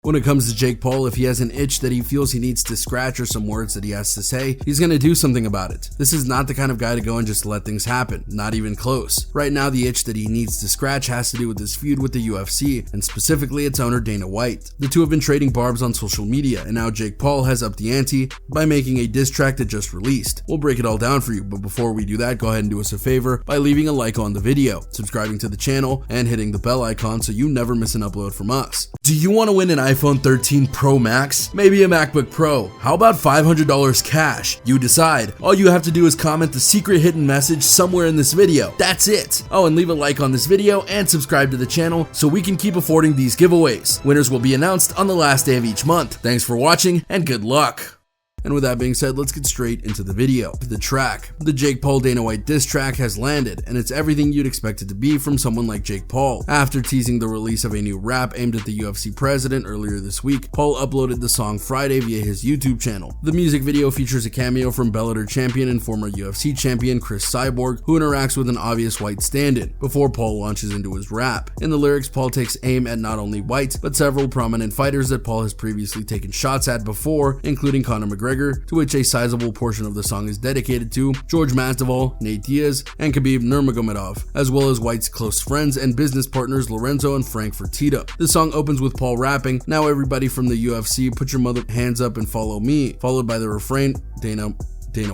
When it comes to Jake Paul, if he has an itch that he feels he needs to scratch or some words that he has to say, he's gonna do something about it. This is not the kind of guy to go and just let things happen, not even close. Right now, the itch that he needs to scratch has to do with his feud with the UFC, and specifically its owner Dana White. The two have been trading barbs on social media, and now Jake Paul has upped the ante by making a diss track that just released. We'll break it all down for you, but before we do that, go ahead and do us a favor by leaving a like on the video, subscribing to the channel, and hitting the bell icon so you never miss an upload from us. Do you want to win an iPhone 13 Pro Max? Maybe a MacBook Pro? How about $500 cash? You decide. All you have to do is comment the secret hidden message somewhere in this video. That's it. Oh, and leave a like on this video and subscribe to the channel so we can keep affording these giveaways. Winners will be announced on the last day of each month. Thanks for watching and good luck. And with that being said, let's get straight into the video. The track. The Jake Paul Dana White diss track has landed, and it's everything you'd expect it to be from someone like Jake Paul. After teasing the release of a new rap aimed at the UFC president earlier this week, Paul uploaded the song Friday via his YouTube channel. The music video features a cameo from Bellator champion and former UFC champion Chris Cyborg, who interacts with an obvious White stand-in, before Paul launches into his rap. In the lyrics, Paul takes aim at not only White, but several prominent fighters that Paul has previously taken shots at before, including Conor McGregor, to which a sizable portion of the song is dedicated to, George Masvidal, Nate Diaz, and Khabib Nurmagomedov, as well as White's close friends and business partners Lorenzo and Frank Fertitta. The song opens with Paul rapping, "Now everybody from the UFC, put your mother hands up and follow me," followed by the refrain, Dana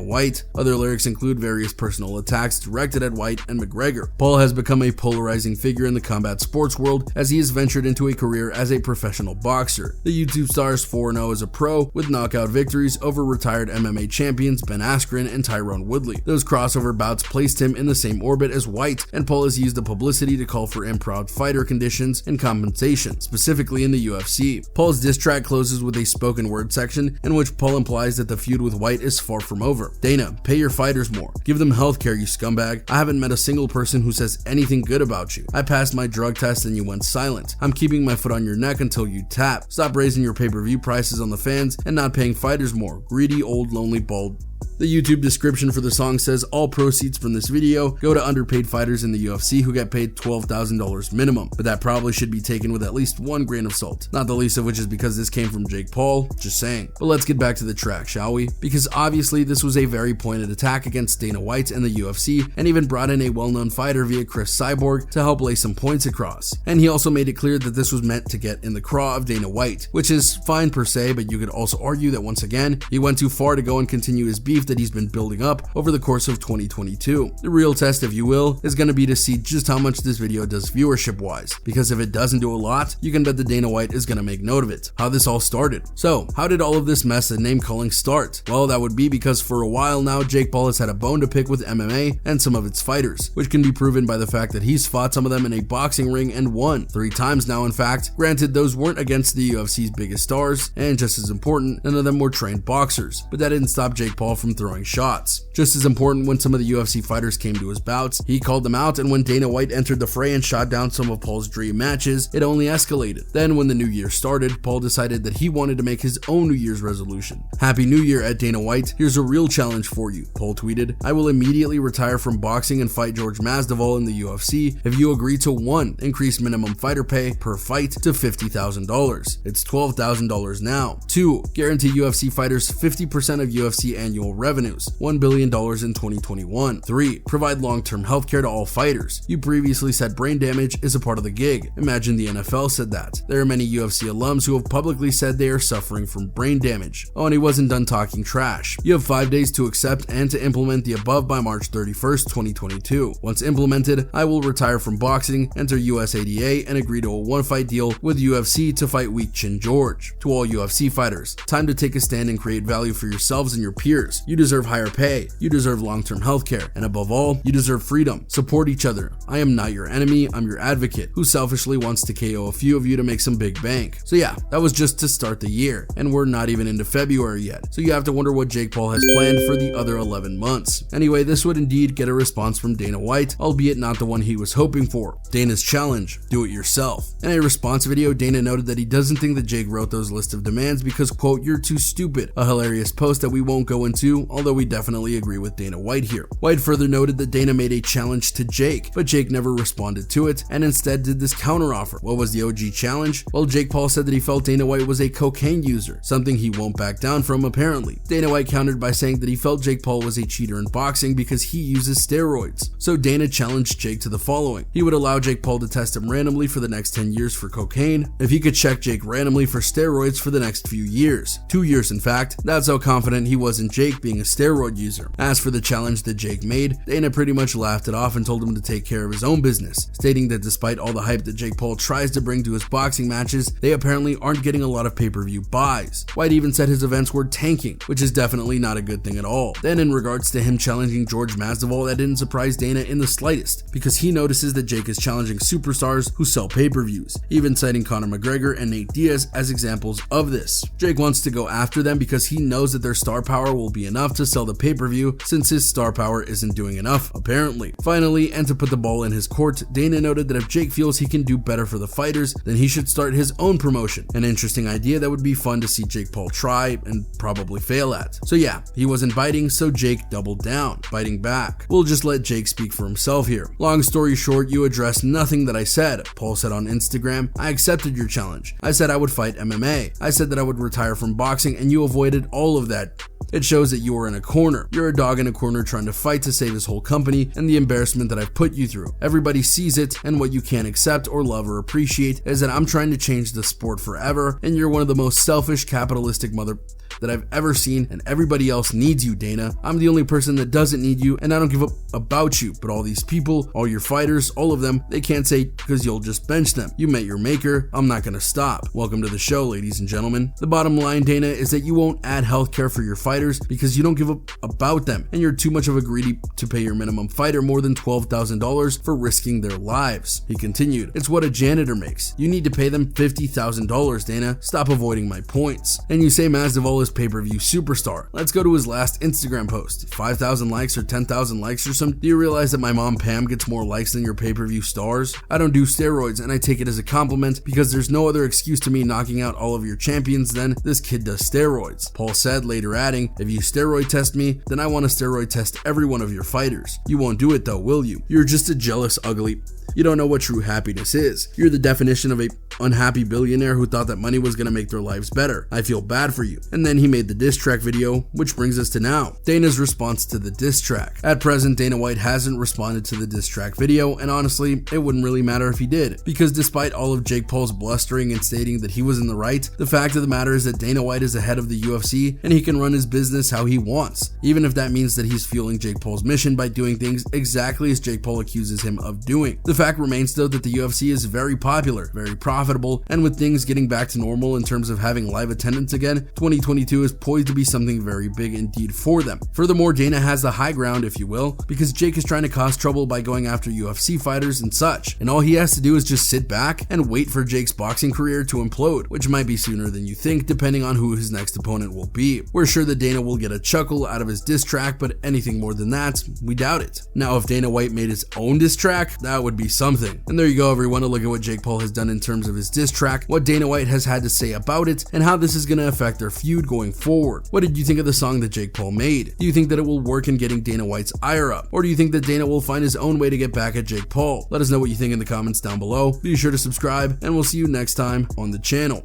White. Other lyrics include various personal attacks directed at White and McGregor. Paul has become a polarizing figure in the combat sports world as he has ventured into a career as a professional boxer. The YouTube star is 4-0 as a pro, with knockout victories over retired MMA champions Ben Askren and Tyrone Woodley. Those crossover bouts placed him in the same orbit as White, and Paul has used the publicity to call for improved fighter conditions and compensation, specifically in the UFC. Paul's diss track closes with a spoken word section in which Paul implies that the feud with White is far from over. Dana, pay your fighters more. Give them healthcare, you scumbag. I haven't met a single person who says anything good about you. I passed my drug test and you went silent. I'm keeping my foot on your neck until you tap. Stop raising your pay-per-view prices on the fans and not paying fighters more. Greedy, old, lonely, bald. The YouTube description for the song says all proceeds from this video go to underpaid fighters in the UFC who get paid $12,000 minimum, but that probably should be taken with at least one grain of salt, not the least of which is because this came from Jake Paul, just saying. But let's get back to the track, shall we? Because obviously this was a very pointed attack against Dana White and the UFC, and even brought in a well-known fighter via Chris Cyborg to help lay some points across. And he also made it clear that this was meant to get in the craw of Dana White, which is fine per se, but you could also argue that once again, he went too far to go and continue his beef that he's been building up over the course of 2022. The real test, if you will, is going to be to see just how much this video does viewership wise, because if it doesn't do a lot, you can bet that Dana White is going to make note of it. How this all started. So, how did all of this mess and name calling start? Well, that would be because for a while now, Jake Paul has had a bone to pick with MMA and some of its fighters, which can be proven by the fact that he's fought some of them in a boxing ring and won 3 times now, in fact. Granted, those weren't against the UFC's biggest stars, and just as important, none of them were trained boxers, but that didn't stop Jake Paul from throwing shots. Just as important, when some of the UFC fighters came to his bouts, he called them out, and when Dana White entered the fray and shot down some of Paul's dream matches, it only escalated. Then when the new year started, Paul decided that he wanted to make his own New Year's resolution. Happy New Year at Dana White, here's a real challenge for you, Paul tweeted. I will immediately retire from boxing and fight George Masvidal in the UFC if you agree to 1. Increase minimum fighter pay per fight to $50,000. It's $12,000 now. 2. Guarantee UFC fighters 50% of UFC annual revenues, $1 billion in 2021. 3. Provide long-term healthcare to all fighters. You previously said brain damage is a part of the gig. Imagine the NFL said that. There are many UFC alums who have publicly said they are suffering from brain damage. Oh, and he wasn't done talking trash. You have 5 days to accept and to implement the above by March 31st, 2022. Once implemented, I will retire from boxing, enter USADA, and agree to a 1-fight deal with UFC to fight Weak Chin George. To all UFC fighters, time to take a stand and create value for yourselves and your peers. You deserve higher pay, you deserve long-term healthcare, and above all, you deserve freedom. Support each other. I am not your enemy, I'm your advocate, who selfishly wants to KO a few of you to make some big bank. So yeah, that was just to start the year, and we're not even into February yet, so you have to wonder what Jake Paul has planned for the other 11 months. Anyway, this would indeed get a response from Dana White, albeit not the one he was hoping for. Dana's challenge, do it yourself. In a response video, Dana noted that he doesn't think that Jake wrote those list of demands because, quote, you're too stupid, a hilarious post that we won't go into too, although we definitely agree with Dana White here. White further noted that Dana made a challenge to Jake, but Jake never responded to it and instead did this counteroffer. What was the OG challenge? Well, Jake Paul said that he felt Dana White was a cocaine user, something he won't back down from apparently. Dana White countered by saying that he felt Jake Paul was a cheater in boxing because he uses steroids. So Dana challenged Jake to the following. He would allow Jake Paul to test him randomly for the next 10 years for cocaine if he could check Jake randomly for steroids for the next few years. 2 years in fact. That's how confident he was in Jake being a steroid user. As for the challenge that Jake made, Dana pretty much laughed it off and told him to take care of his own business, stating that despite all the hype that Jake Paul tries to bring to his boxing matches, they apparently aren't getting a lot of pay-per-view buys. White even said his events were tanking, which is definitely not a good thing at all. Then in regards to him challenging George Masvidal, that didn't surprise Dana in the slightest, because he notices that Jake is challenging superstars who sell pay-per-views, even citing Conor McGregor and Nate Diaz as examples of this. Jake wants to go after them because he knows that their star power will be enough to sell the pay-per-view, since his star power isn't doing enough, apparently. Finally, and to put the ball in his court, Dana noted that if Jake feels he can do better for the fighters, then he should start his own promotion. An interesting idea that would be fun to see Jake Paul try and probably fail at. So yeah, he wasn't biting, so Jake doubled down, biting back. We'll just let Jake speak for himself here. Long story short, you addressed nothing that I said. Paul said on Instagram, I accepted your challenge. I said I would fight MMA. I said that I would retire from boxing, and you avoided all of that. It shows that you are in a corner. You're a dog in a corner trying to fight to save his whole company and the embarrassment that I've put you through. Everybody sees it, and what you can't accept or love or appreciate is that I'm trying to change the sport forever, and you're one of the most selfish, capitalistic mother that I've ever seen, and everybody else needs you, Dana. I'm the only person that doesn't need you, and I don't give up about you, but all these people, all your fighters, all of them, they can't say because you'll just bench them. You met your maker. I'm not gonna stop. Welcome to the show, ladies and gentlemen. The bottom line, Dana, is that you won't add healthcare for your fighters because you don't give up about them, and you're too much of a greedy to pay your minimum fighter more than $12,000 for risking their lives. He continued, it's what a janitor makes. You need to pay them $50,000, Dana. Stop avoiding my points. And you say Masvidal is pay-per-view superstar. Let's go to his last Instagram post. 5,000 likes or 10,000 likes or something. Do you realize that my mom Pam gets more likes than your pay-per-view stars? I don't do steroids, and I take it as a compliment because there's no other excuse to me knocking out all of your champions than this kid does steroids. Paul said, later adding, if you steroid test me, then I want to steroid test every one of your fighters. You won't do it though, will you? You're just a jealous, ugly. You don't know what true happiness is. You're the definition of a unhappy billionaire who thought that money was going to make their lives better. I feel bad for you. And then he made the diss track video, which brings us to now. Dana's response to the diss track. At present, Dana White hasn't responded to the diss track video, and honestly, it wouldn't really matter if he did, because despite all of Jake Paul's blustering and stating that he was in the right, the fact of the matter is that Dana White is the head of the UFC, and he can run his business how he wants, even if that means that he's fueling Jake Paul's mission by doing things exactly as Jake Paul accuses him of doing. The fact remains though that the UFC is very popular, very profitable, and with things getting back to normal in terms of having live attendance again, 2022 is poised to be something very big indeed for them. Furthermore, Dana has the high ground, if you will, because Jake is trying to cause trouble by going after UFC fighters and such, and all he has to do is just sit back and wait for Jake's boxing career to implode, which might be sooner than you think depending on who his next opponent will be. We're sure that Dana will get a chuckle out of his diss track, but anything more than that, we doubt it. Now, if Dana White made his own diss track, that would be something. And there you go, everyone, to look at what Jake Paul has done in terms of his diss track, what Dana White has had to say about it, and how this is going to affect their feud going forward. What did you think of the song that Jake Paul made? Do you think that it will work in getting Dana White's ire up? Or do you think that Dana will find his own way to get back at Jake Paul? Let us know what you think in the comments down below. Be sure to subscribe, and we'll see you next time on the channel.